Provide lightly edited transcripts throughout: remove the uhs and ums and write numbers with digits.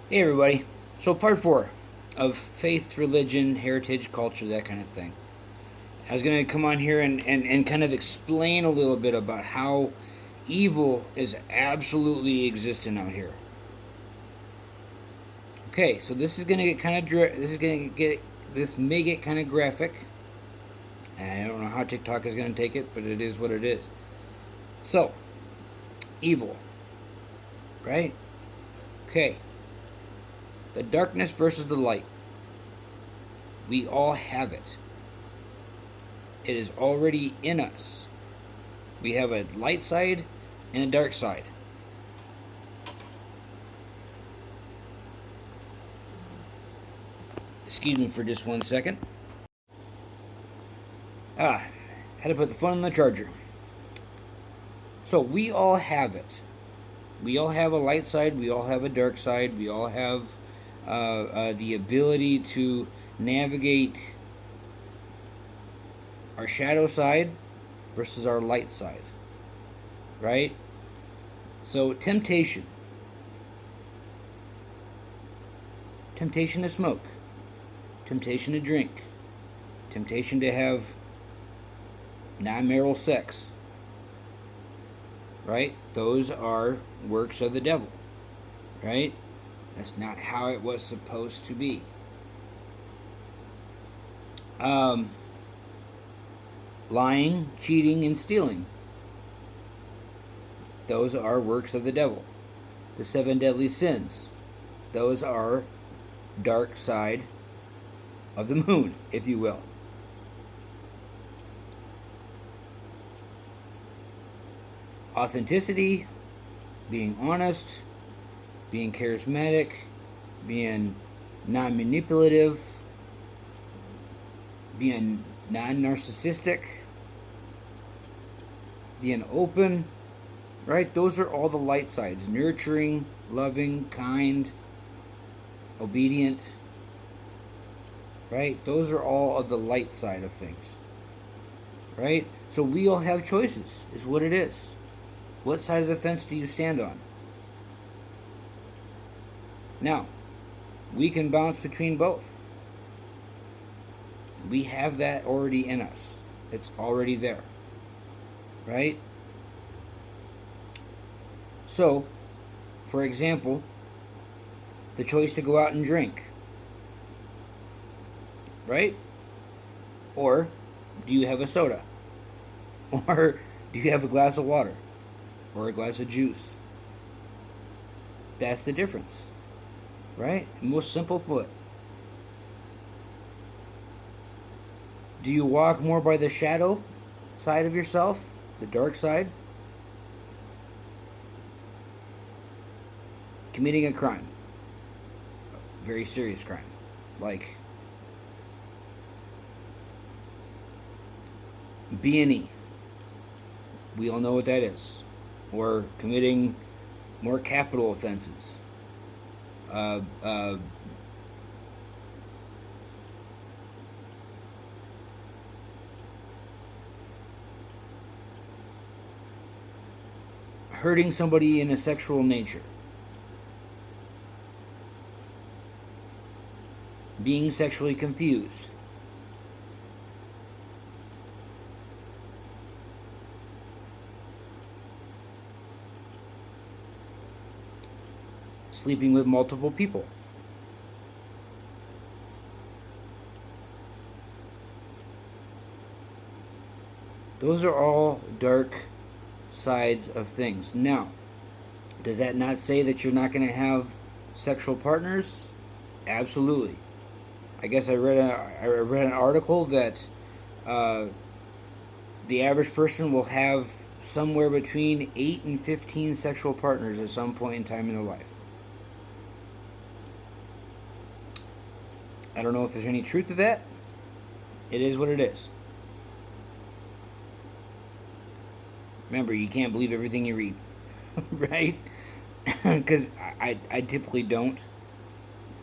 Hey everybody. So part 4 of faith, religion, heritage, culture, that kind of thing. I was going to come on here and kind of explain a little bit about how evil is absolutely existent out here. Okay, so this is going to get kind of this is going to get this may get kind of graphic. And I don't know how TikTok is going to take it, but it is what it is. So, evil, right? Okay. The darkness versus the light. We all have it. It is already in us. We have a light side and a dark side. Excuse me for just 1 second. Had to put the phone on the charger. So we all have it. We all have a light side. We all have a dark side. We all have the ability to navigate our shadow side versus our light side. Right? So temptation. Temptation to smoke. Temptation to drink. Temptation to have non-marital sex. Right? Those are works of the devil. Right? That's not how it was supposed to be. Lying, cheating, and stealing. Those are works of the devil. The 7 deadly sins. Those are dark side of the moon, if you will. Authenticity, being honest, being charismatic, being non-manipulative, being non-narcissistic, being open, right? Those are all the light sides. Nurturing, loving, kind, obedient, right? Those are all of the light side of things, right? So we all have choices, is what it is. What side of the fence do you stand on? Now, we can bounce between both. We have that already in us. It's already there. Right? So, for example, the choice to go out and drink. Right? Or do you have a soda? Or do you have a glass of water? Or a glass of juice? That's the difference. Right? Most simple put. Do you walk more by the shadow side of yourself? The dark side? Committing a crime. A very serious crime. Like B&E. We all know what that is. Or committing more capital offenses. Uh, uh, Hurting somebody in a sexual nature. Being sexually confused. Sleeping with multiple people. Those are all dark sides of things. Now, does that not say that you're not going to have sexual partners? Absolutely. I guess I read an article that uh, the average person will have somewhere between 8 and 15 sexual partners at some point in time in their life. I don't know if there's any truth to that. It is what it is. Remember, you can't believe everything you read, right? Because I typically don't.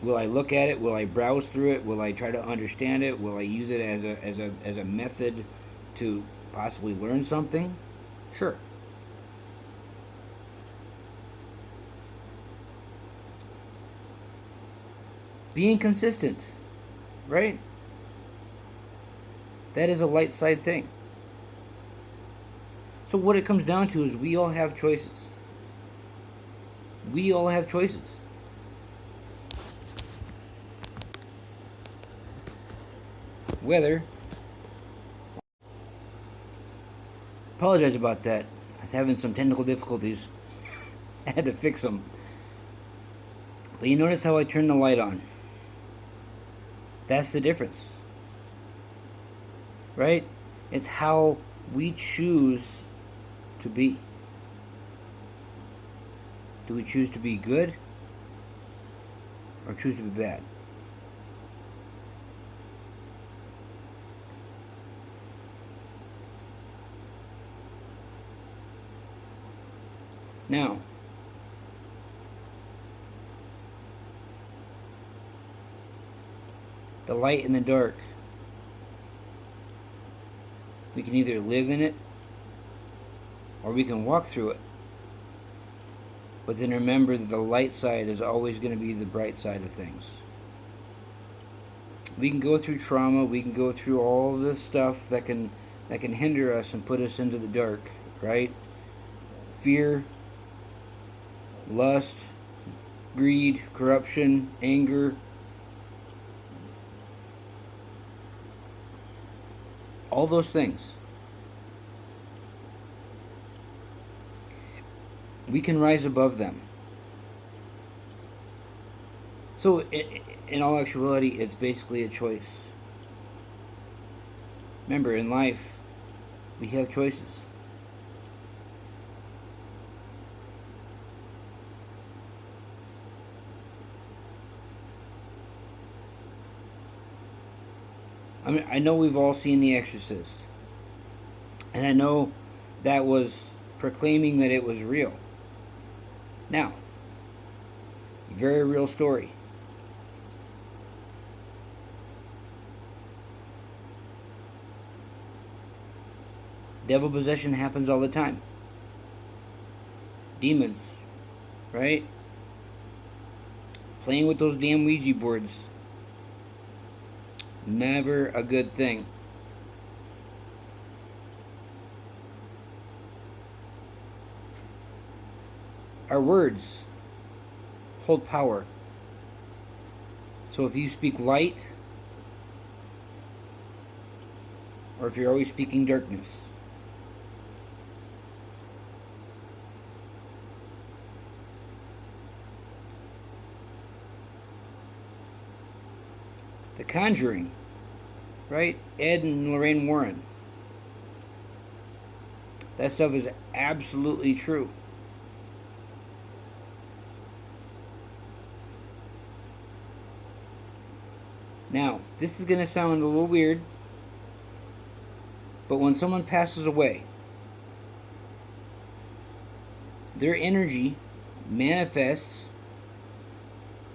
Will I look at it? Will I browse through it? Will I try to understand it? Will I use it as a method to possibly learn something? Sure. Being consistent, right? That is a light side thing. So what it comes down to is we all have choices. We all have choices. Whether, apologize about that. I was having some technical difficulties. I had to fix them. But you notice how I turned the light on. That's the difference. Right? It's how we choose to be. Do we choose to be good or choose to be bad? Now, the light and the dark. We can either live in it or we can walk through it. But then remember that the light side is always going to be the bright side of things. We can go through trauma, we can go through all this stuff that can hinder us and put us into the dark, right? Fear, lust, greed, corruption, anger, all those things. We can rise above them. So, in all actuality, it's basically a choice. Remember, in life, we have choices. I mean, I know we've all seen The Exorcist. And I know that was proclaiming that it was real. Now, very real story. Devil possession happens all the time. Demons, right? Playing with those damn Ouija boards. Never a good thing. Our words hold power. So if you speak light, or if you're always speaking darkness, The Conjuring, right? Ed and Lorraine Warren. That stuff is absolutely true. Now, this is going to sound a little weird, but when someone passes away, their energy manifests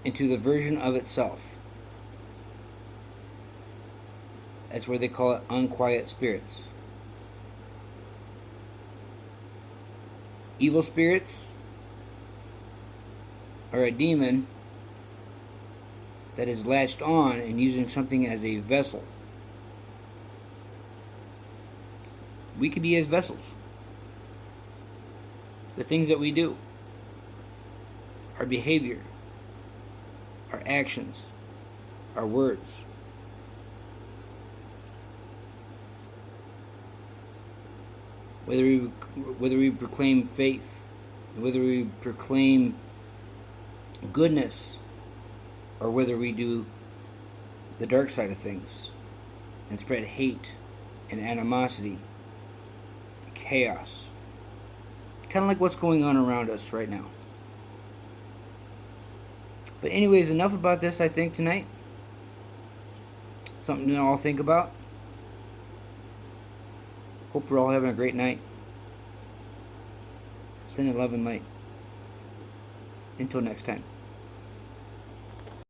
into the version of itself. That's where they call it unquiet spirits. Evil spirits are a demon that is latched on and using something as a vessel. We could be as vessels. The things that we do, our behavior, our actions, our words. Whether we proclaim faith, whether we proclaim goodness, or whether we do the dark side of things and spread hate and animosity, chaos. Kind of like what's going on around us right now. But anyways, enough about this, I think, tonight. Something to all think about. Hope we're all having a great night. Sending love and light. Until next time.